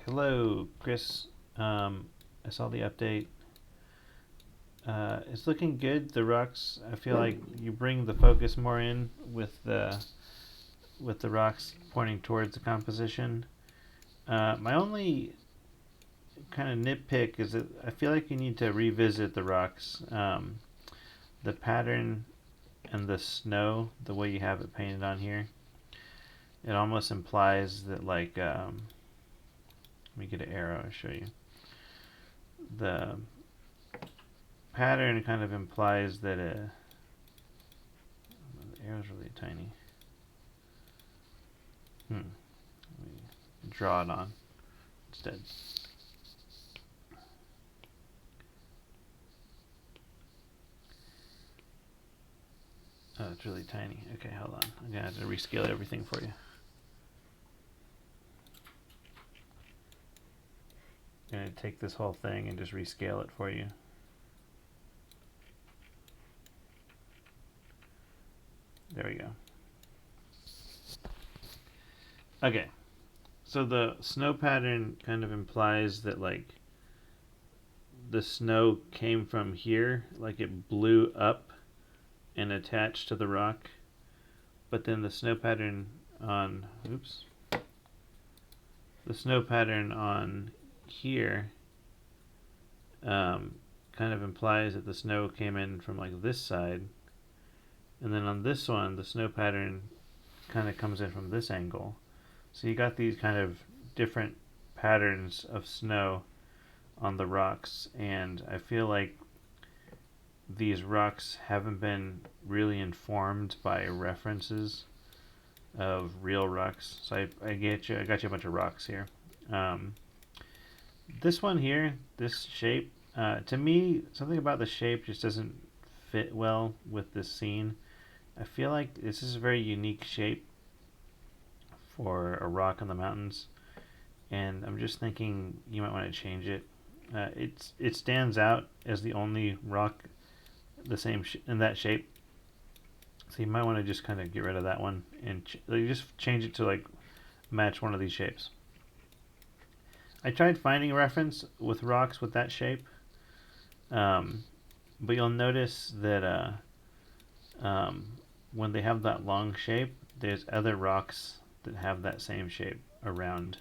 Hello, Chris. I saw the update. It's looking good. The rocks. I feel like you bring the focus more in with the rocks pointing towards the composition. My only kind of nitpick is that I feel like you need to revisit the rocks. The pattern and the snow, the way you have it painted on here, it almost implies that let me get an arrow and show you. The pattern kind of implies that the arrow's really tiny. Let me draw it on instead. Oh, it's really tiny. Okay, hold on. I'm gonna have to rescale everything for you. I'm gonna take this whole thing and just rescale it for you. There we go. Okay, so the snow pattern kind of implies that the snow came from here, like it blew up and attached to the rock, but then the snow pattern on the snow pattern on here kind of implies that the snow came in from like this side, and then on this one the snow pattern kind of comes in from this angle. So you got these kind of different patterns of snow on the rocks, and I feel like these rocks haven't been really informed by references of real rocks. So I got you a bunch of rocks here. This one here, this shape, to me, something about the shape just doesn't fit well with this scene. I feel like this is a very unique shape for a rock in the mountains, and I'm just thinking you might want to change it. It stands out as the only rock the same in that shape, so you might want to just kind of get rid of that one and just change it to match one of these shapes. I tried finding a reference with rocks with that shape, but you'll notice that when they have that long shape, there's other rocks that have that same shape around.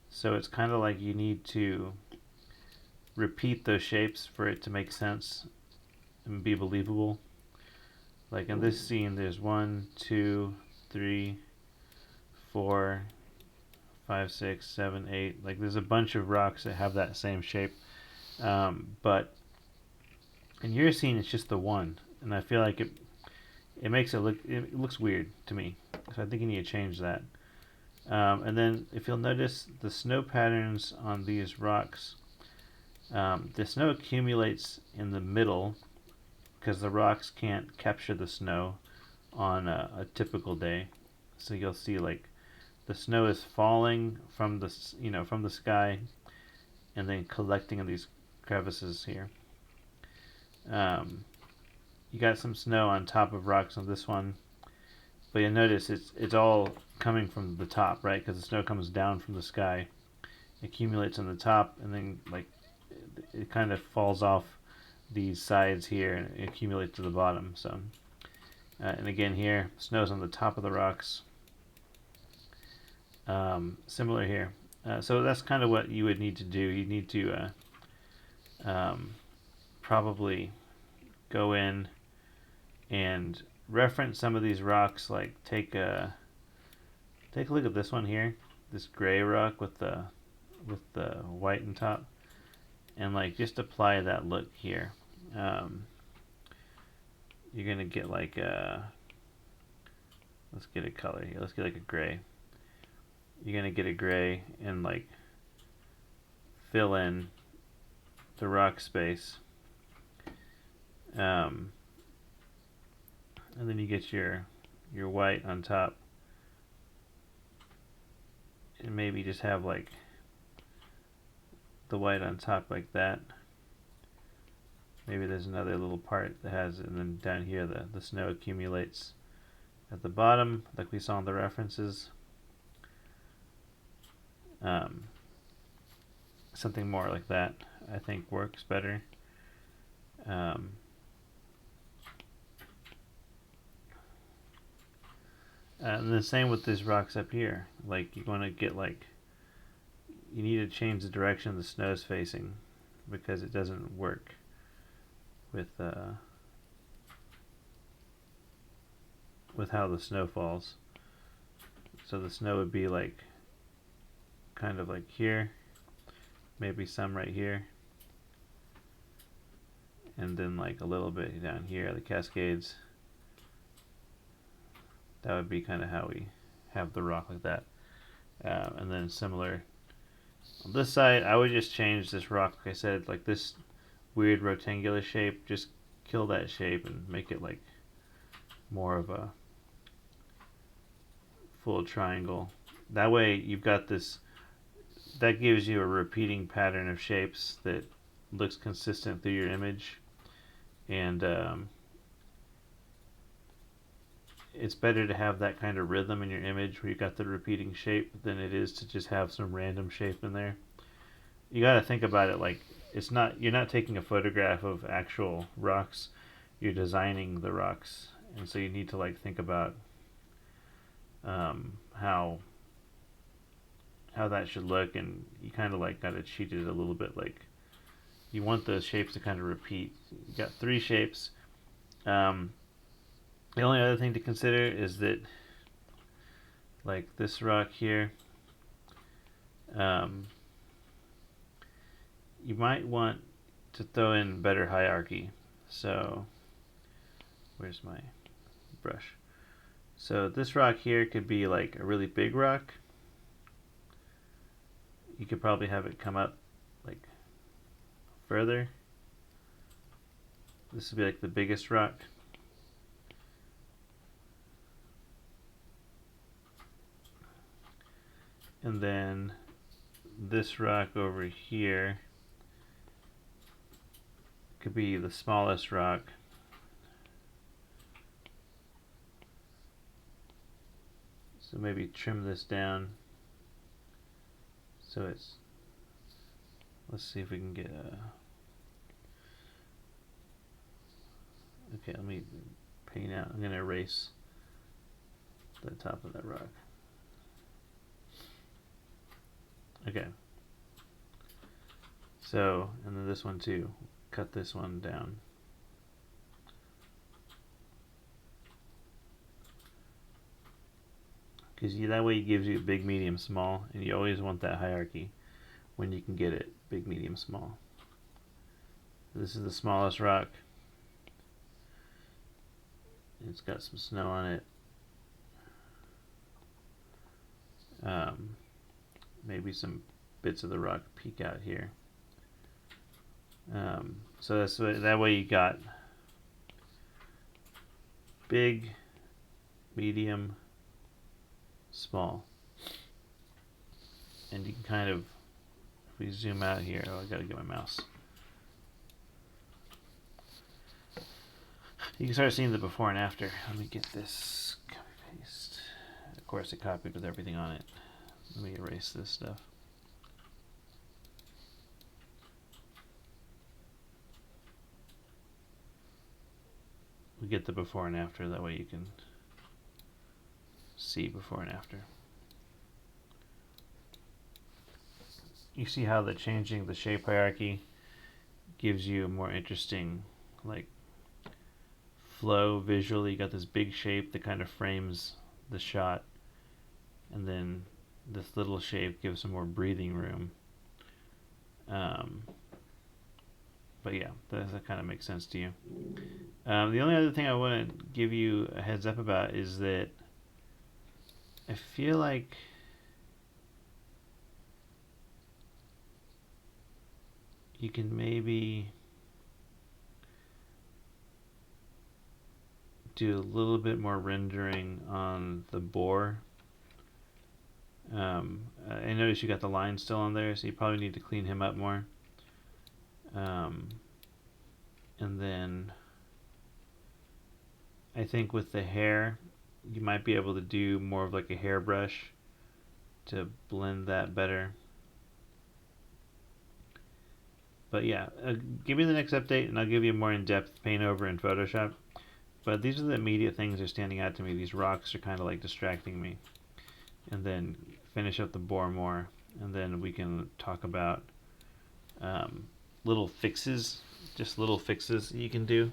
So it's kind of like you need to repeat those shapes for it to make sense and be believable. Like in this scene, there's 1, 2, 3, 4, 5, 6, 7, 8. Like there's a bunch of rocks that have that same shape, but in your scene, it's just the one, and I feel like it makes it looks weird to me. So I think you need to change that. And then if you'll notice the snow patterns on these rocks, the snow accumulates in the middle because the rocks can't capture the snow on a typical day. So you'll see the snow is falling from the sky and then collecting in these crevices here. You got some snow on top of rocks on this one, but you'll notice it's all coming from the top, right? Because the snow comes down from the sky, accumulates on the top, and then it kind of falls off these sides here and accumulates to the bottom. So, and again here, snow's on the top of the rocks. Similar here. So that's kind of what you would need to do. You need to probably go in and reference some of these rocks. Like take a look at this one here, this gray rock with the white on top, and just apply that look here. You're gonna get let's get a color here. Let's get a gray. You're gonna get a gray and fill in the rock space, and then you get your white on top, and maybe just have the white on top like that. Maybe there's another little part that has it, and then down here the snow accumulates at the bottom like we saw in the references. something more like that, I think works better. And the same with these rocks up here. Like you want to get like, you need to change the direction the snow's facing because it doesn't work with how the snow falls. So the snow would be like kind of like here, maybe some right here, and then like a little bit down here, the Cascades. That would be kind of how we have the rock like that. And then similar on this side, I would just change this rock, like I said, like this weird rectangular shape, just kill that shape and make it like more of a full triangle. That way you've got this, that gives you a repeating pattern of shapes that looks consistent through your image. And it's better to have that kind of rhythm in your image where you got the repeating shape than it is to just have some random shape in there. You got to think about it like it's not, you're not taking a photograph of actual rocks, you're designing the rocks, and so you need to like think about how that should look, and you kind of like got to cheat it a little bit. Like you want those shapes to kind of repeat. You got 3 shapes. The only other thing to consider is that, like this rock here, you might want to throw in better hierarchy. So, where's my brush? So this rock here could be like a really big rock. You could probably have it come up like further. This would be like the biggest rock. And then this rock over here could be the smallest rock. So maybe trim this down so it's, let's see if we can get a, okay, let me paint out, I'm going to erase the top of that rock. Okay. So, and then this one too. Cut this one down. Because that way it gives you big, medium, small, and you always want that hierarchy when you can get it big, medium, small. This is the smallest rock. It's got some snow on it. Maybe some bits of the rock peek out here. So that's that way you got big, medium, small, and you can kind of, if we zoom out here, oh, I gotta get my mouse. You can start seeing the before and after. Let me get this, copy paste. Of course, it copied with everything on it. Let me erase this stuff. We get the before and after, that way you can see before and after. You see how the changing the shape hierarchy gives you a more interesting like flow visually. You got this big shape that kind of frames the shot, and then this little shape gives some more breathing room. But yeah, that kind of makes sense to you. The only other thing I want to give you a heads up about is that I feel like you can maybe do a little bit more rendering on the bore. I noticed you got the line still on there, so you probably need to clean him up more. And then I think with the hair, you might be able to do more of like a hairbrush to blend that better. But yeah, give me the next update and I'll give you a more in-depth paint over in Photoshop. But these are the immediate things that are standing out to me. These rocks are kind of like distracting me. And then finish up the bore more. And then we can talk about little fixes, just little fixes you can do.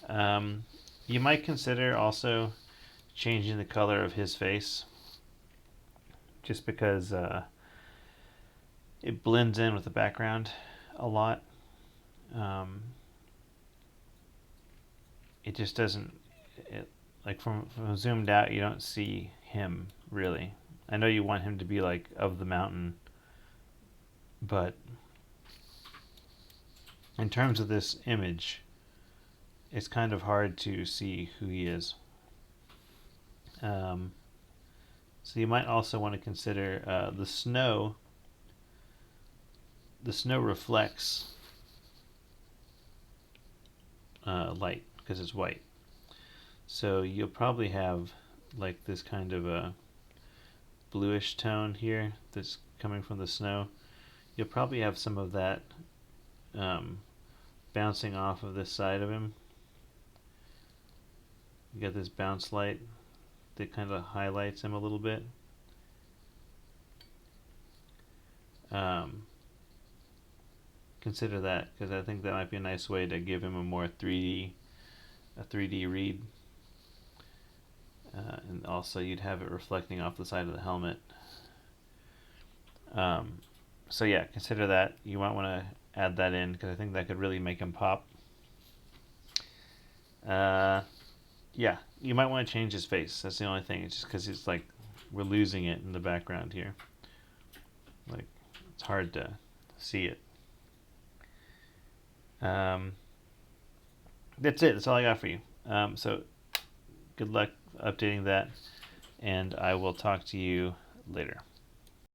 You might consider also changing the color of his face, just because it blends in with the background a lot. It just doesn't, like from zoomed out you don't see him really. I know you want him to be like of the mountain, but in terms of this image it's kind of hard to see who he is. So you might also want to consider the snow. The snow reflects light because it's white. So you'll probably have like this kind of a bluish tone here that's coming from the snow. You'll probably have some of that bouncing off of this side of him. You got this bounce light that kind of highlights him a little bit. Consider that, because I think that might be a nice way to give him a more 3D read. And also you'd have it reflecting off the side of the helmet. So yeah, consider that. You might want to add that in because I think that could really make him pop. Yeah, you might want to change his face. That's the only thing. It's just because it's like we're losing it in the background here. Like it's hard to see it. That's it. That's all I got for you. So good luck updating that, and I will talk to you later.